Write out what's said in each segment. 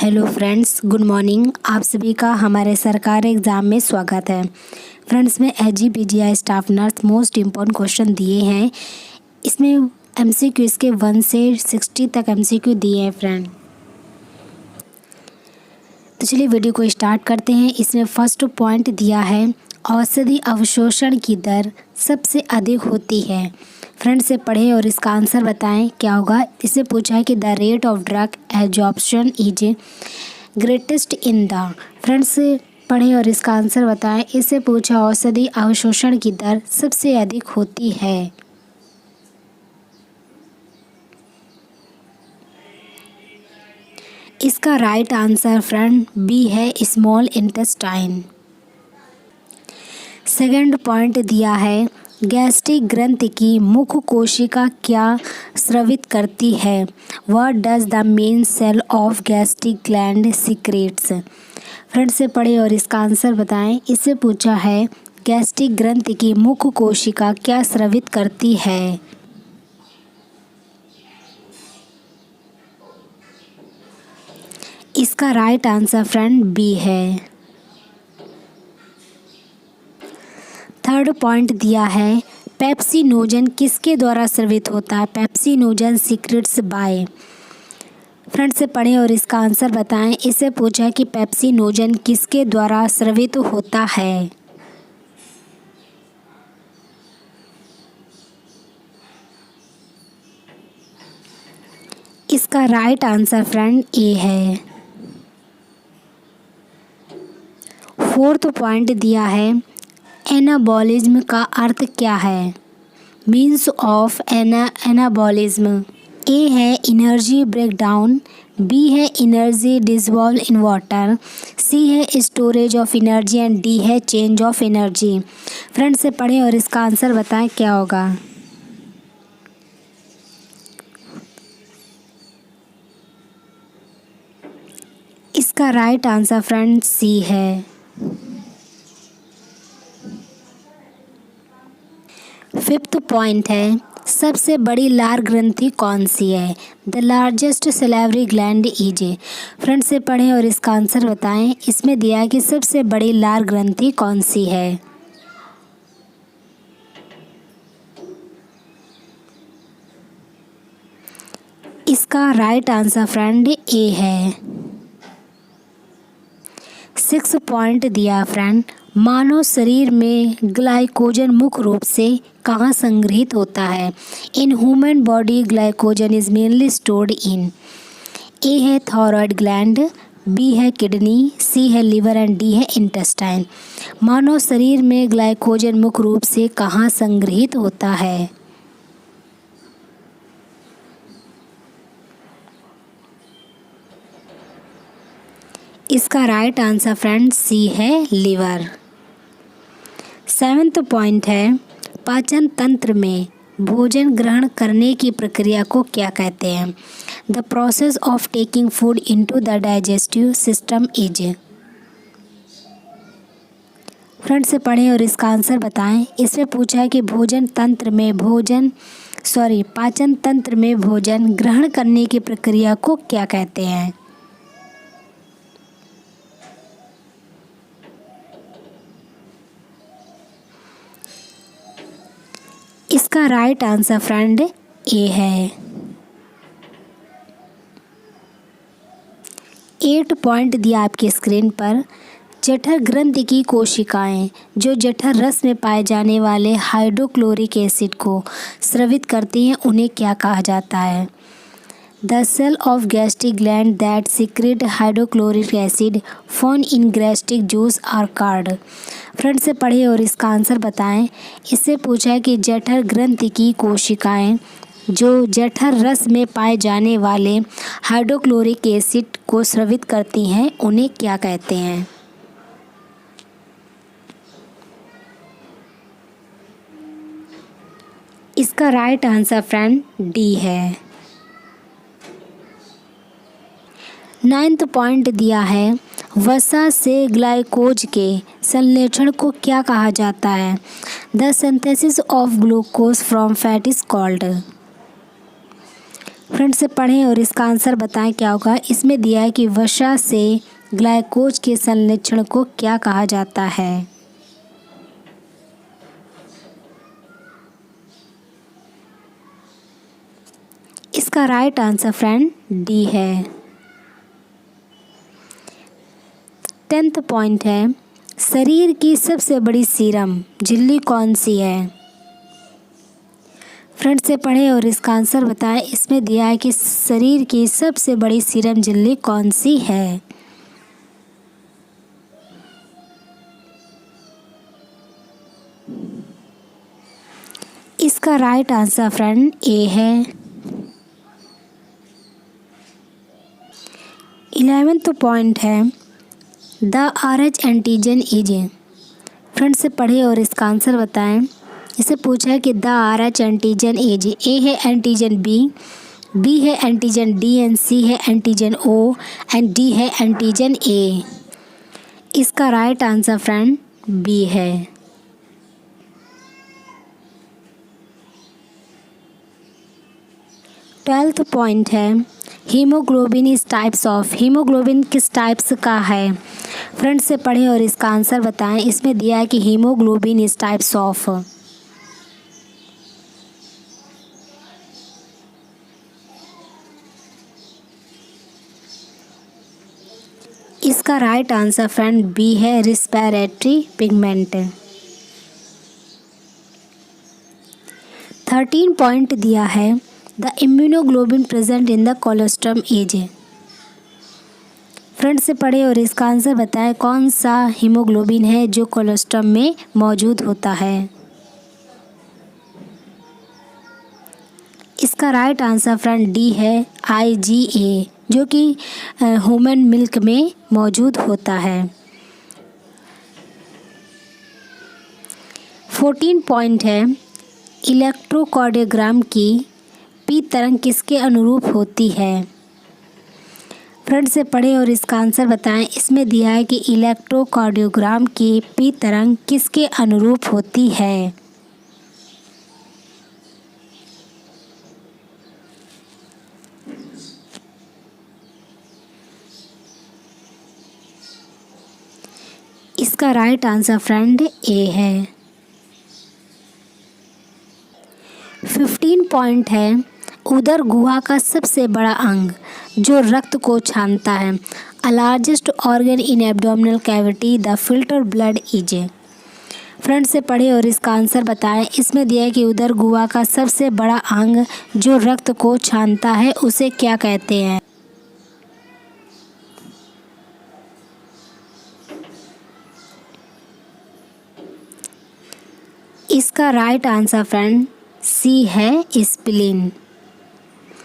Hello friends, good morning. आप सभी का हमारे सरकारी एग्ज़ाम में स्वागत है। फ्रेंड्स, में SGPGI staff nurse most important question दिए हैं। इसमें एमसीक्यू इसके 1 से 60 तक एमसीक्यू दिए हैं फ्रेंड। तो चलिए वीडियो को स्टार्ट करते हैं। इसमें फर्स्ट पॉइंट दिया है, औषधि अवशोषण की दर सबसे अधिक होती है। फ्रेंड से पढ़ें और इसका आंसर बताएं क्या होगा। इससे पूछा है कि the rate of drug absorption is greatest in the. Friend से पढ़ें और इसका आंसर बताएं। इससे पूछा औषधि अवशोषण की दर सबसे अधिक होती है। इसका राइट आंसर फ्रेंड बी है, स्मॉल इंटेस्टाइन। सेकंड पॉइंट दिया है, गैस्ट्रिक ग्रंथि की मुख्य कोशिका क्या स्रावित करती है। What does the main cell of gastric gland secrets. Friend से पढ़ें और इसका आंसर बताएं। इससे पूछा है, गैस्ट्रिक ग्रंथि की मुख्य कोशिका क्या स्रावित करती है। इसका राइट आंसर फ्रेंड बी है। थर्ड पॉइंट दिया है, पेप्सिनोजन किसके द्वारा स्रावित होता है। Pepsinogen secrets bye. फ्रेंड से पढ़ें और इसका आंसर बताएं। इससे पूछा है कि पेप्सिनोजन किसके द्वारा स्रावित होता है। इसका राइट आंसर फ्रेंड ए है। फोर्थ पॉइंट दिया है, एनाबॉलिज्म का अर्थ क्या है। Means of anabolism. ए है एनर्जी ब्रेकडाउन, बी है energy dissolve in water, C है storage of energy and D है चेंज ऑफ एनर्जी। फ्रेंड से पढ़ें और इसका आंसर बताएं क्या होगा। इसका राइट आंसर फ्रेंड सी है। फिफ्थ पॉइंट है, सबसे बड़ी लार ग्रंथि कौन सी है। The largest salivary gland is. Friend से पढ़ें और इसका आंसर बताएं। इसमें दिया है कि सबसे बड़ी लार ग्रंथि कौन सी है। इसका राइट आंसर फ्रेंड ए है। सिक्स पॉइंट दिया फ्रेंड, मानव शरीर में ग्लाइकोजन मुख्य रूप से कहाँ संग्रहित होता है। In human body glycogen is mainly stored in. A है थायराइड ग्लैंड, बी है किडनी, सी है लिवर एंड डी है इंटेस्टाइन। मानव शरीर में ग्लाइकोजन मुख्य रूप से कहाँ संग्रहित होता है। इसका राइट आंसर फ्रेंड सी है, लिवर। सेवेंथ पॉइंट है, पाचन तंत्र में भोजन ग्रहण करने की प्रक्रिया को क्या कहते हैं। The process of taking food into the digestive system is. Friend से पढ़ें और इसका आंसर बताएं। इसमें पूछा है कि पाचन तंत्र में भोजन ग्रहण करने की प्रक्रिया को क्या कहते हैं। इसका राइट आंसर फ्रेंड ए है। 8 पॉइंट दिया आपकी स्क्रीन पर, जठर ग्रंथि की कोशिकाएं जो जठर रस में पाए जाने वाले हाइड्रोक्लोरिक एसिड को स्रावित करती हैं, उन्हें क्या कहा जाता है। The cell of gastric gland that secrete hydrochloric acid found in gastric juice are called. Friend से पढ़ें और इसका आंसर बताएं। इससे पूछा है कि जठर ग्रंथि की कोशिकाएं जो जठर रस में पाए जाने वाले हाइड्रोक्लोरिक एसिड को स्रावित करती हैं, उन्हें क्या कहते हैं। इसका राइट आंसर फ्रेंड डी है। 9th पॉइंट दिया है, वसा से ग्लाइकोज के संश्लेषण को क्या कहा जाता है। The synthesis of glucose from fat is called. Friend से पढ़ें और इसका आंसर बताएं क्या होगा। इसमें दिया है कि वसा से ग्लाइकोज के संश्लेषण को क्या कहा जाता है। इसका राइट आंसर फ्रेंड डी है। 10th पॉइंट है, शरीर की सबसे बड़ी सीरम झिल्ली कौन सी है। फ्रेंड से पढ़ें और इसका आंसर बताएं। इसमें दिया है कि शरीर की सबसे बड़ी सीरम झिल्ली कौन सी है। इसका राइट आंसर फ्रेंड ए है। 11th पॉइंट है, the RH antigen is. Friend से पढ़े और इसका आंसर बताएं। इसे पूछा है कि the RH antigen is. A है एंटीजन बी है एंटीजन डी एंड सी है एंटीजन ओ एंड डी है एंटीजन ए। इसका राइट आंसर फ्रेंड बी है। ट्वेल्थ पॉइंट है, हीमोग्लोबिन इस टाइप्स ऑफ। हीमोग्लोबिन किस टाइप्स का है। फ्रेंड से पढ़ें और इसका आंसर बताएं। इसमें दिया है कि हीमोग्लोबिन इस टाइप्स ऑफ। इसका राइट आंसर फ्रेंड बी है, रेस्पिरेटरी पिगमेंट। 13 पॉइंट दिया है, the immunoglobulin present in the colostrum is. Friend से पढ़े और इसका आंसर बताएं। कौन सा हीमोग्लोबिन है जो कोलोस्ट्रम में मौजूद होता है। इसका राइट आंसर फ्रेंड डी है, IgA, जो कि ह्यूमन मिल्क में मौजूद होता है। 14 पॉइंट है, इलेक्ट्रोकार्डियोग्राम की पी तरंग किसके अनुरूप होती है। फ्रेंड से पढ़ें और इसका आंसर बताएं। इसमें दिया है कि इलेक्ट्रोकार्डियोग्राम की पी तरंग किसके अनुरूप होती है। इसका राइट आंसर फ्रेंड ए है। 15 पॉइंट है, उदर गुहा का सबसे बड़ा अंग जो रक्त को छानता है। A largest organ in abdominal cavity the filter blood is. Friend से पढ़े और इसका आंसर बताएं। इसमें दिया है कि उदर गुहा का सबसे बड़ा अंग जो रक्त को छानता है उसे क्या कहते हैं। इसका राइट आंसर फ्रेंड सी है, स्प्लीन।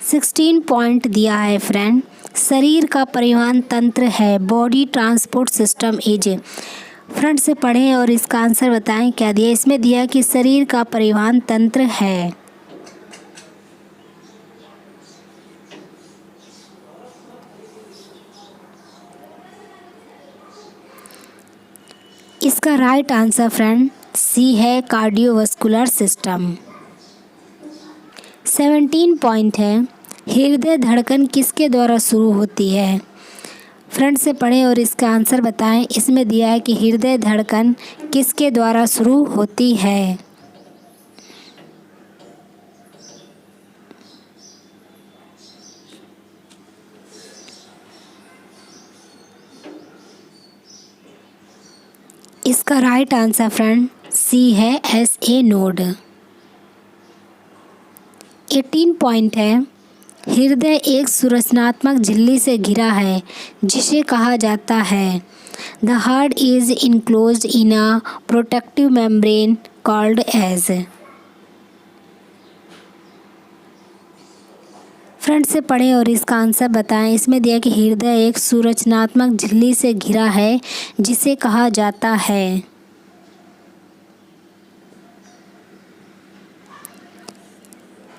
16 पॉइंट दिया है फ्रेंड, शरीर का परिवहन तंत्र है body transport system is. Friend से पढ़ें और इसका आंसर बताएं क्या दिया। इसमें दिया कि शरीर का परिवहन तंत्र है। इसका राइट आंसर फ्रेंड सी है, कार्डियोवास्कुलर सिस्टम। 17 पॉइंट है, हृदय धड़कन किसके द्वारा शुरू होती है। फ्रेंड से पढ़ें और इसका आंसर बताएं। इसमें दिया है कि हृदय धड़कन किसके द्वारा शुरू होती है। इसका राइट आंसर फ्रेंड सी है, SA नोड। 18 पॉइंट है, हृदय एक संरचनात्मक झिल्ली से घिरा है जिसे कहा जाता है। The heart is enclosed in a protective membrane called as. Friend से पढ़ें और इसका आंसर बताएं। इसमें दिया कि हृदय एक संरचनात्मक झिल्ली से घिरा है जिसे कहा जाता है।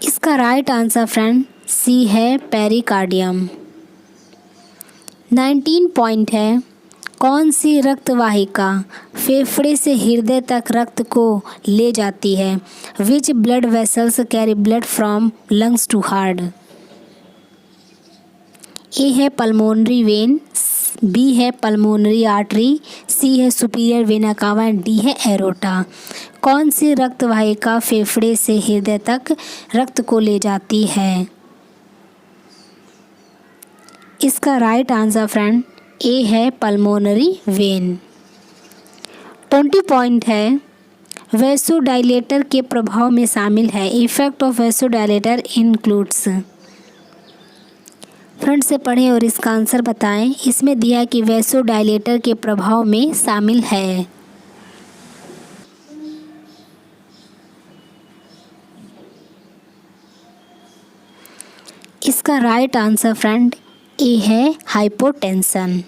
इसका राइट आंसर फ्रेंड सी है, पेरिकार्डियम। 19 पॉइंट है, कौन सी रक्तवाहिका फेफड़े से हृदय तक रक्त को ले जाती है। Which blood vessels carry blood from lungs to heart. A है पल्मोनरी वेन, बी है पल्मोनरी आर्टरी, सी है superior vena cava and D है एरोटा। कौन सी रक्त वाहिका फेफड़े से हृदय तक रक्त को ले जाती है? इसका राइट आंसर फ्रेंड ए है पल्मोनरी वेन। 20 पॉइंट है वैसोडाइलेटर के प्रभाव में शामिल है। Effect of vasodilator includes. Friend से पढ़ें और इसका आंसर बताएं। इसमें दिया कि वैसोडाइलेटर के प्रभाव में शामिल है। इसका राइट आंसर फ्रेंड ए है हाइपोटेंशन।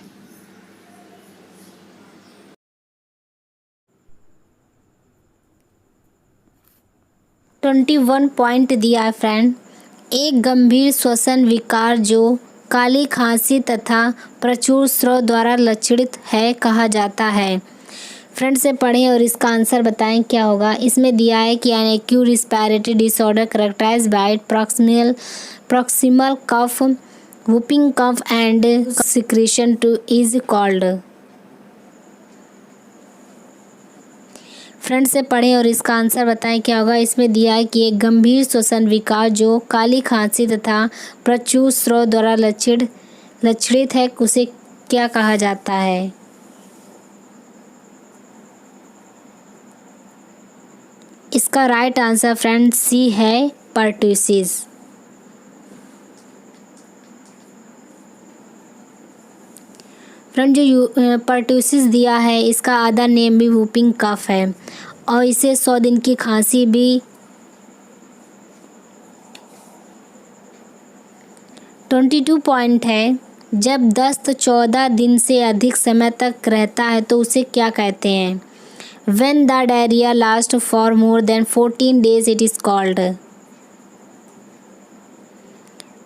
21 पॉइंट दिया है फ्रेंड। एक गंभीर श्वसन विकार जो काली खांसी तथा प्रचुर स्राव द्वारा लक्षित है कहा जाता है। फ्रेंड से पढ़ें और इसका आंसर बताएं क्या होगा। इसमें दिया है कि an acute respiratory disorder characterised by proximal cough, whooping cough and secretion to is called। Friend से पढ़ें और इसका आंसर बताएं क्या होगा। इसमें दिया है कि एक गंभीर श्वसन विकार जो काली खांसी तथा प्रचुर स्राव द्वारा लक्षित है उसे क्या कहा जाता है? इसका राइट आंसर फ्रेंड सी है पर्ट्यूसिस। फ्रेंड जो पर्ट्यूसिस दिया है इसका आधा नेम भी वूपिंग कफ है और इसे 100 दिन की खांसी भी 22 पॉइंट है। जब दस्त 14 दिन से अधिक समय तक रहता है तो उसे क्या कहते हैं? When the diarrhea lasts for more than 14 days it is called।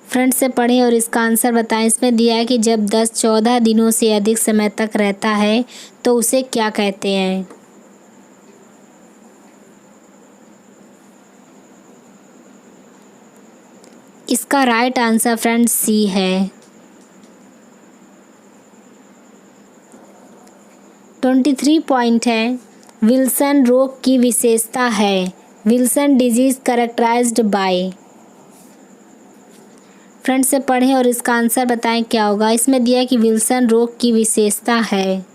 Friend से पढ़ें और इसका आंसर बताएं। इसमें दिया है कि जब दस्त 14 दिनों से अधिक समय तक रहता है तो उसे क्या कहते हैं? इसका राइट आंसर फ्रेंड सी है। 23 पॉइंट है विल्सन रोग की विशेषता है। Wilson disease characterised by. Friend से पढ़ें और इसका आंसर बताएं क्या होगा। इसमें दिया कि विल्सन रोग की विशेषता है।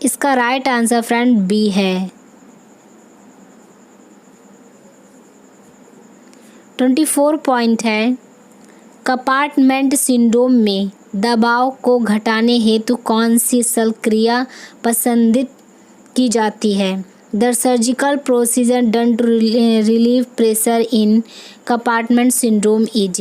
इसका राइट आंसर फ्रेंड बी है। 24 पॉइंट है कंपार्टमेंट सिंड्रोम में दबाव को घटाने हेतु कौन सी शल्यक्रिया पसंदीद की जाती है? The surgical procedure done to relieve pressure in compartment syndrome is.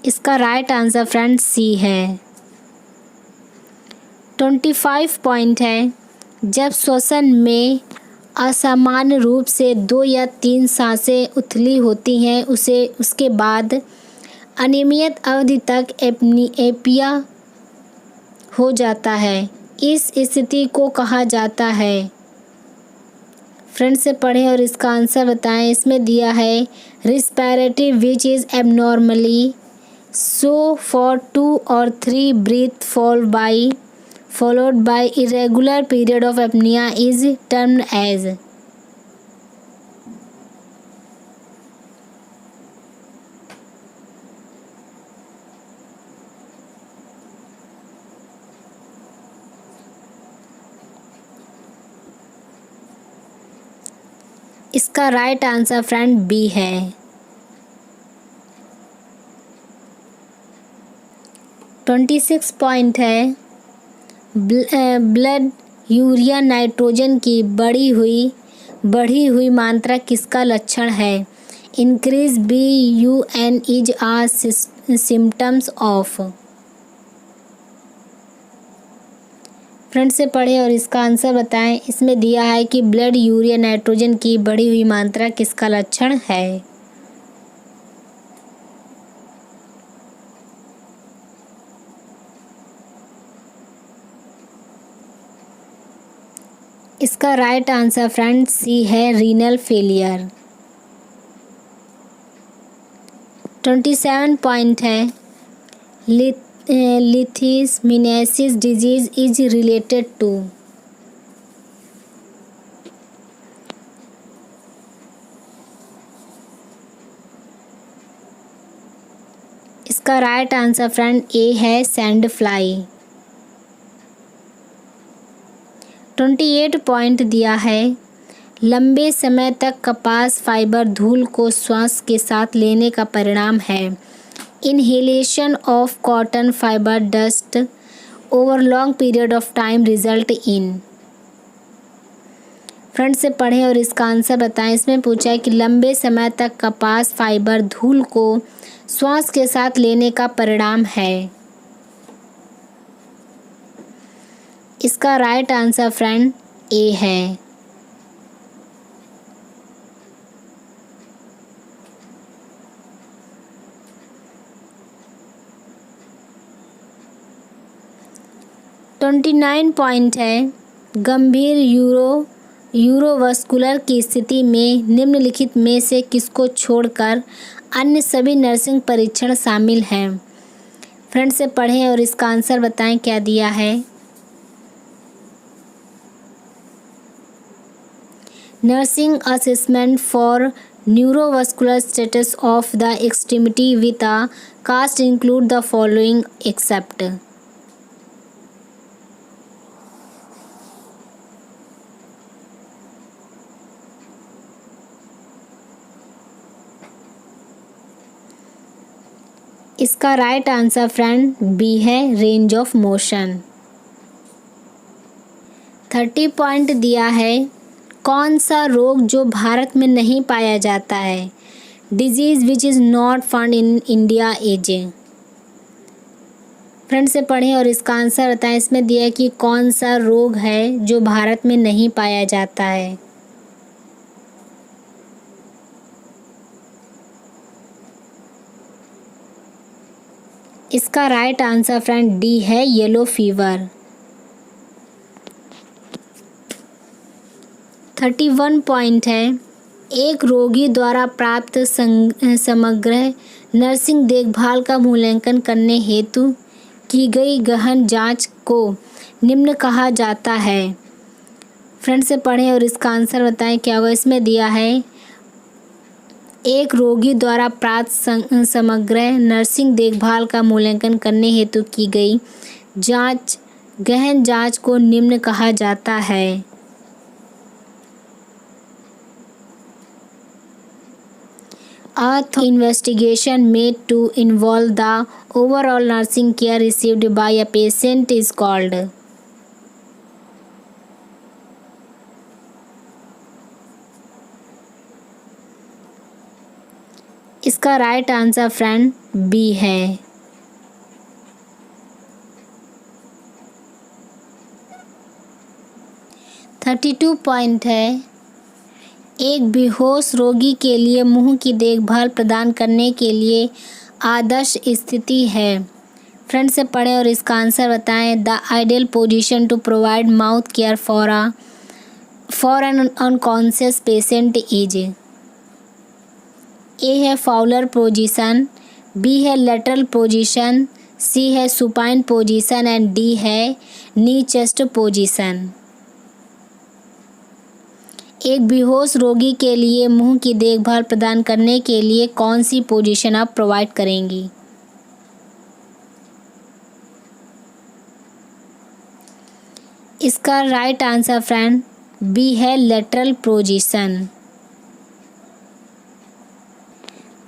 इसका राइट आंसर फ्रेंड सी है। 25 पॉइंट है जब श्वसन में असामान्य रूप से 2 या 3 सांसें उथली होती हैं उसके बाद अनियमित अवधि तक एपिया हो जाता है। इस स्थिति को कहा जाता है। फ्रेंड से पढ़ें और इसका आंसर बताएं। इसमें दिया है respiratory which is abnormally so for 2 or 3 breath followed by irregular period of apnea is termed as। इसका राइट आंसर फ्रेंड बी है। 26 पॉइंट है ब्लड यूरिया नाइट्रोजन की बढ़ी हुई मात्रा किसका लक्षण है? Increase BUN is a symptoms of. Friend से पढ़ें और इसका आंसर बताएं। इसमें दिया है कि ब्लड यूरिया नाइट्रोजन की बढ़ी हुई मात्रा किसका लक्षण है? इसका राइट आंसर फ्रेंड सी है रीनल फेलियर। 27 पॉइंट है लिथीसमिनेसिस डिजीज इज रिलेटेड टू। इसका राइट आंसर फ्रेंड ए है सैंड फ्लाई। 28 पॉइंट दिया है लंबे समय तक कपास फाइबर धूल को श्वास के साथ लेने का परिणाम है। Inhalation of cotton fibre dust over long period of time result in. Friend से पढ़ें और इसका आंसर बताएं। इसमें पूछा है कि लंबे समय तक कपास फाइबर धूल को श्वास के साथ लेने का परिणाम है। इसका राइट आंसर फ्रेंड ए है। ट्वेंटी 29 पॉइंट है गंभीर यूरोवस्कुलर की स्थिति में निम्नलिखित में से किसको छोड़कर अन्य सभी नर्सिंग परीक्षण शामिल हैं। फ्रेंड से पढ़ें और इसका आंसर बताएं क्या दिया है। Nursing assessment for neurovascular status of the extremity with a cast include the following except. इसका राइट आंसर फ्रेंड बी है रेंज ऑफ मोशन। 30 पॉइंट दिया है कौन सा रोग जो भारत में नहीं पाया जाता है। Disease which is not found in India is. Friend से पढ़ें और इसका आंसर बताएं। इसमें दिया है कि कौन सा रोग है जो भारत में नहीं पाया जाता है। इसका राइट आंसर फ्रेंड डी है येलो फीवर। 31 पॉइंट है एक रोगी द्वारा प्राप्त समग्र नर्सिंग देखभाल का मूल्यांकन करने हेतु की गई गहन जांच को निम्न कहा जाता है। फ्रेंड से पढ़ें और इसका आंसर बताएं क्या होगा। इसमें दिया है एक रोगी द्वारा प्राप्त समग्र नर्सिंग देखभाल का मूल्यांकन करने हेतु की गई गहन जांच को निम्न कहा जाता है। A investigation made to involve the overall nursing care received by a patient is called। इसका राइट आंसर फ्रेंड बी है। थर्टी 32 पॉइंट है एक बेहोश रोगी के लिए मुंह की देखभाल प्रदान करने के लिए आदर्श स्थिति है। फ्रेंड से पढ़ें और इसका आंसर बताएं। The ideal position to provide mouth care for an unconscious patient is. A है फाउलर पोजीशन, बी है लेटरल पोजीशन, सी है सुपाइन पोजीशन एंड डी है नी चेस्ट पोजीशन। एक बेहोश रोगी के लिए मुंह की देखभाल प्रदान करने के लिए कौन सी पोजीशन आप प्रोवाइड करेंगी। इसका राइट आंसर फ्रेंड बी है लेटरल पोजीशन।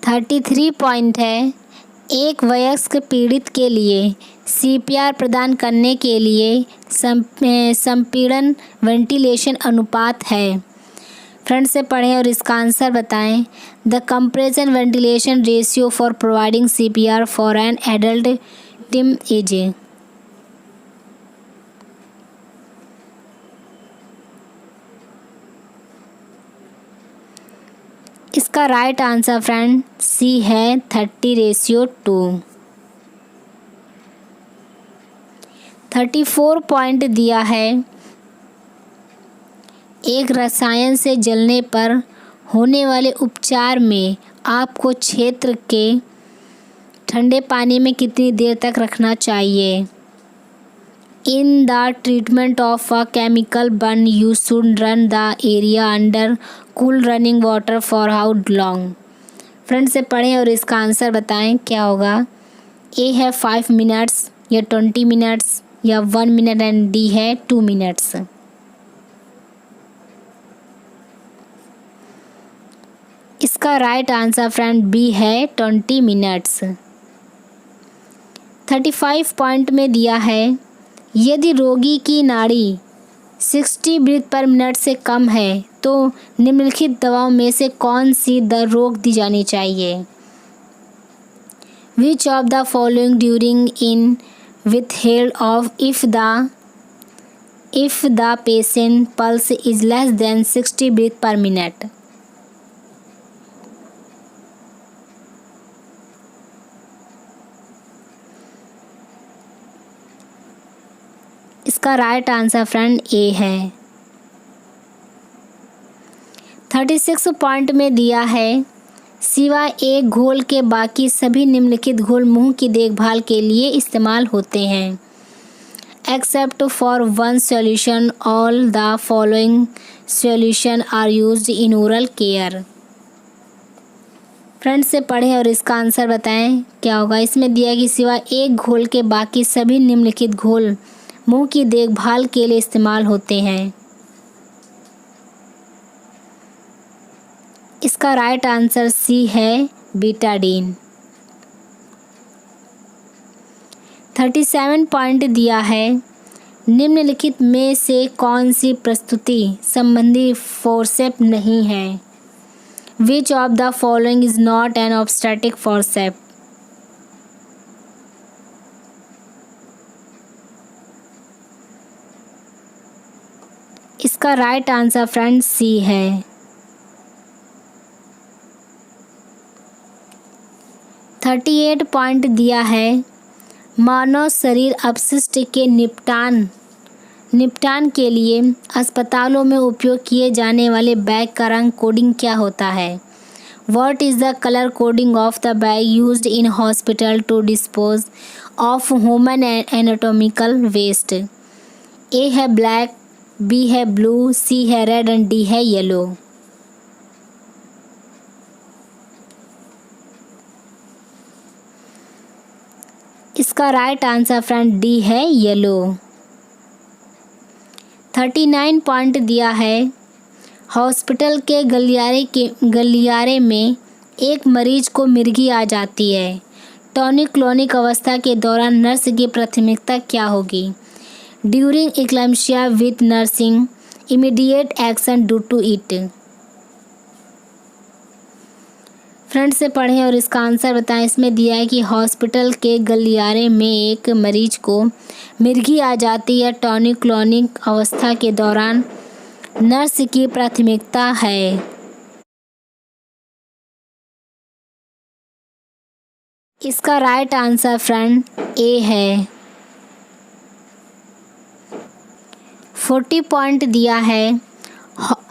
33 पॉइंट है एक वयस्क पीड़ित के लिए सीपीआर प्रदान करने के लिए संपीड़न वेंटिलेशन अनुपात है। फ्रेंड से पढ़ें और इसका आंसर बताएं। The compression ventilation ratio for providing CPR for an adult team age. इसका राइट आंसर फ्रेंड सी है 30:2। 34 पॉइंट दिया है एक रसायन से जलने पर होने वाले उपचार में आपको क्षेत्र के ठंडे पानी में कितनी देर तक रखना चाहिए? In the treatment of a chemical burn you should run the area under cool running water for how long? Friend से पढ़ें और इसका आंसर बताएं क्या होगा। ए है 5 मिनट्स या 20 मिनट्स या 1 मिनट एंड डी है 2 मिनट्स। इसका राइट आंसर फ्रेंड बी है 20 मिनट्स। 35 पॉइंट में दिया है, यदि रोगी की नाड़ी 60 ब्रीथ पर मिनट से कम है तो निम्नलिखित दवाओं में से कौन सी दर रोक दी जानी चाहिए? विच of the following during in withheld of if the patient pulse is less than 60 breath per minute? इसका राइट आंसर फ्रेंड ए है। 36 पॉइंट में दिया है, सिवाय एक घोल के बाकी सभी निम्नलिखित घोल मुंह की देखभाल के लिए इस्तेमाल होते हैं। Except for one solution all the following solution are used in oral care. Friends से पढ़ें और इसका आंसर बताएं क्या होगा। इसमें दिया कि सिवाय एक घोल के बाकी सभी निम्नलिखित घोल मुंह की देखभाल के लिए इस्तेमाल होते हैं। इसका राइट आंसर सी है बीटाडीन। 37 पॉइंट दिया है, निम्नलिखित में से कौन सी प्रस्तुति संबंधी फोर्सेप नहीं है? Which of the following is not an obstetric forcep? इसका राइट आंसर फ्रेंड सी है। 38 पॉइंट दिया है, मानव शरीर अपशिष्ट के निपटान के लिए अस्पतालों में उपयोग किए जाने वाले बैग का रंग कोडिंग क्या होता है? What is the colour coding of the bag used in hospital to dispose of human anatomical waste? A है ब्लैक, बी है ब्लू, सी है रेड एंड डी है येलो। इसका राइट आंसर फ्रेंड डी है yellow. 39 point दिया है, hospital के गलियारे में एक मरीज को मिर्गी आ जाती है, टॉनिक क्लोनिक अवस्था के दौरान नर्स की प्राथमिकता क्या होगी? During eclampsia with nursing immediate action due to it. Friend से पढ़ें और इसका आंसर बताएं। इसमें दिया है कि हॉस्पिटल के गलियारे में एक मरीज को मिर्गी आ जाती है, टॉनिक क्लोनिक अवस्था के दौरान नर्स की प्राथमिकता है। इसका राइट आंसर फ्रेंड ए है। 40 पॉइंट दिया है,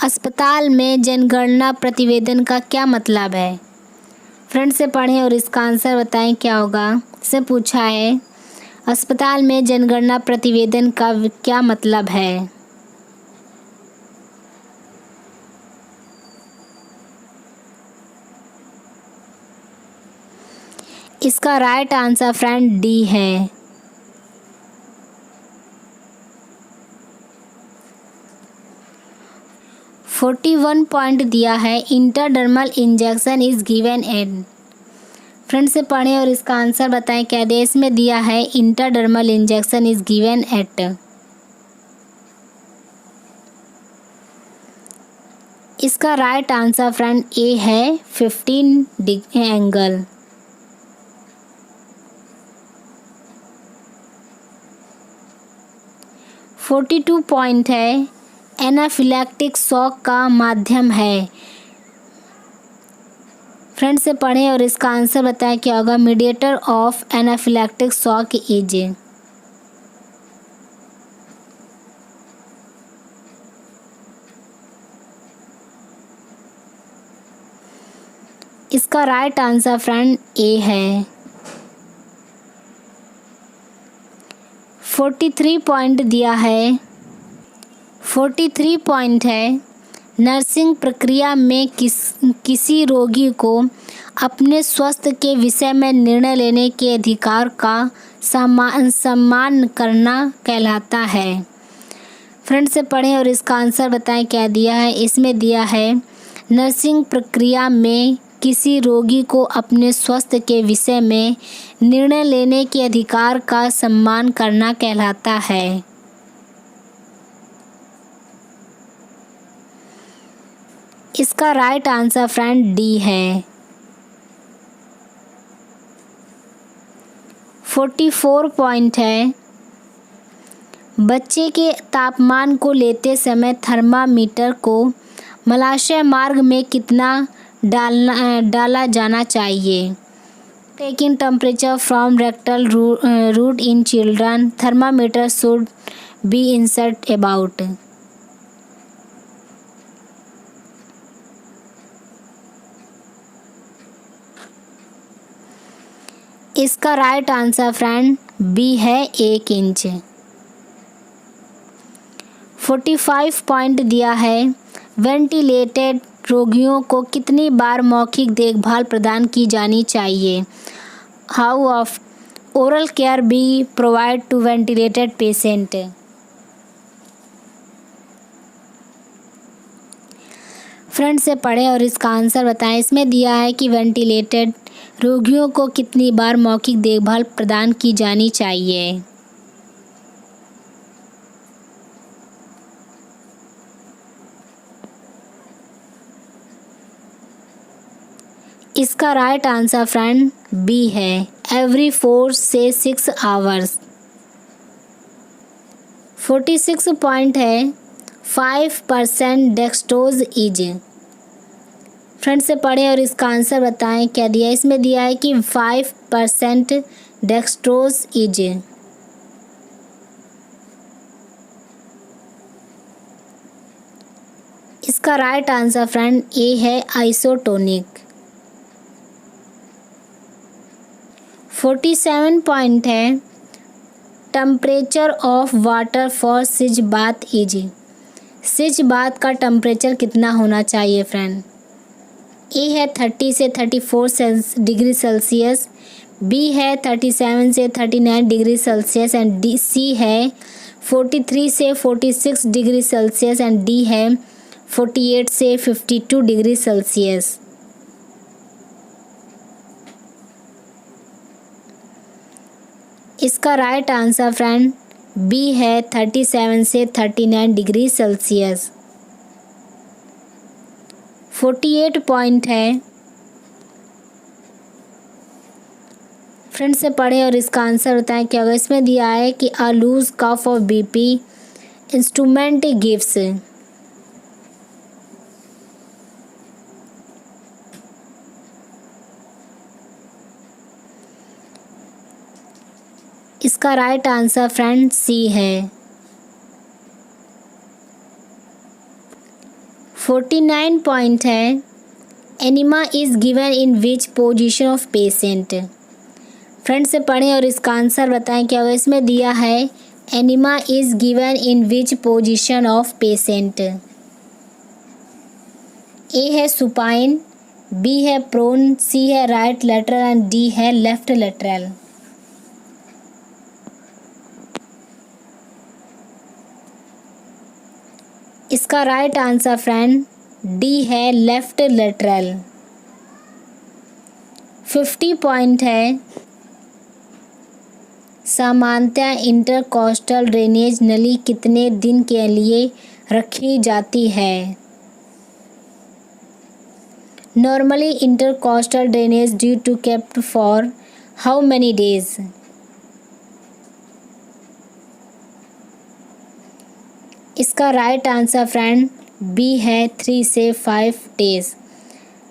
अस्पताल में जनगणना प्रतिवेदन का क्या मतलब है? फ्रेंड से पढ़ें और इसका आंसर बताएं क्या होगा। से पूछा है, अस्पताल में जनगणना प्रतिवेदन का क्या मतलब है? इसका राइट आंसर फ्रेंड डी है। (41) पॉइंट दिया है, intradermal injection is given at. Friend से पढ़ें और इसका आंसर बताएं क्या देश में दिया है, intradermal injection is given eight. इसका राइट आंसर फ्रेंड ए है 15 एंगल। (42) पॉइंट है, एनाफिलैक्टिक शॉक का माध्यम है। फ्रेंड से पढ़ें और इसका आंसर बताएं क्या होगा। Mediator of anaphylactic shock is. इसका राइट आंसर फ्रेंड ए है। 43 पॉइंट दिया है। 43 पॉइंट है, नर्सिंग प्रक्रिया में किसी रोगी को अपने स्वास्थ्य के विषय में निर्णय लेने के अधिकार का सम्मान करना कहलाता है। फ्रेंड से पढ़ें और इसका आंसर बताएं क्या दिया है। इसमें दिया है नर्सिंग प्रक्रिया में किसी रोगी को अपने स्वास्थ्य के विषय में निर्णय लेने के अधिकार का सम्मान करना कहलाता है। इसका राइट आंसर फ्रेंड डी है। 44 पॉइंट है, बच्चे के तापमान को लेते समय थर्मामीटर को मलाशय मार्ग में कितना डाला जाना चाहिए। Taking temperature from rectal route in children, thermometer should be insert about. इसका राइट आंसर फ्रेंड बी है 1 इंच। 45 पॉइंट दिया है, वेंटिलेटेड रोगियों को कितनी बार मौखिक देखभाल प्रदान की जानी चाहिए। How of oral care be provide to ventilated patient. Friend से पढ़ें और इसका आंसर बताएं। इसमें दिया है कि वेंटिलेटेड रोगियों को कितनी बार मौखिक देखभाल प्रदान की जानी चाहिए। इसका राइट आंसर फ्रेंड बी है, एवरी 4 से 6 आवर्स। 46 पॉइंट है, 5% डेक्सट्रोज इज। फ्रेंड से पढ़ें और इसका आंसर बताएं क्या दिया है। इसमें दिया है कि 5% डेक्सट्रोज इज। इसका राइट आंसर फ्रेंड ए है, आइसोटोनिक। 47 पॉइंट है, टेम्परेचर ऑफ वाटर फॉर सिज बाथ इज। सिज बाथ का टेम्परेचर कितना होना चाहिए फ्रेंड। ए है 30 से 34 डिग्री सेल्सियस, बी है 37 से 39 डिग्री सेल्सियस एंड सी है 43 से 46 डिग्री सेल्सियस एंड डी है 48 से 52 डिग्री सेल्सियस। इसका राइट आंसर फ्रेंड बी है 37 से 39 डिग्री सेल्सियस। 48 पॉइंट है, फ्रेंड से पढ़ें और इसका आंसर बताएं क्या होगा। इसमें दिया है कि a loose cuff of BP instrument gives. इसका राइट आंसर फ्रेंड सी है। 49 पॉइंट है, enema is given in which position of patient. Friend से पढ़ें और इसका आंसर बताएं क्या होगा। इसमें दिया है enema is given in which position of patient. A है सुपाइन, बी है प्रोन, सी है राइट लेटरल एंड डी है लेफ्ट लेटरल। इसका राइट आंसर फ्रेंड डी है लेफ्ट लेटरल। 50 पॉइंट है, सामान्यतः इंटरकोस्टल ड्रेनेज नली कितने दिन के लिए रखी जाती है। Normally intercostal drainage due to kept for how many days. इसका राइट आंसर फ्रेंड बी है 3 से 5 डेज।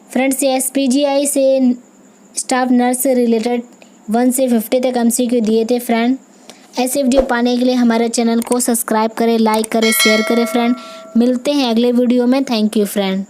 फ्रेंड्स ये SPGI से स्टाफ नर्स से रिलेटेड 1 से 50 तक MCQ दिए थे फ्रेंड। ऐसे वीडियो पाने के लिए हमारे चैनल को सब्सक्राइब करें, लाइक करें, शेयर करें फ्रेंड। मिलते हैं अगले वीडियो में। Thank you friend.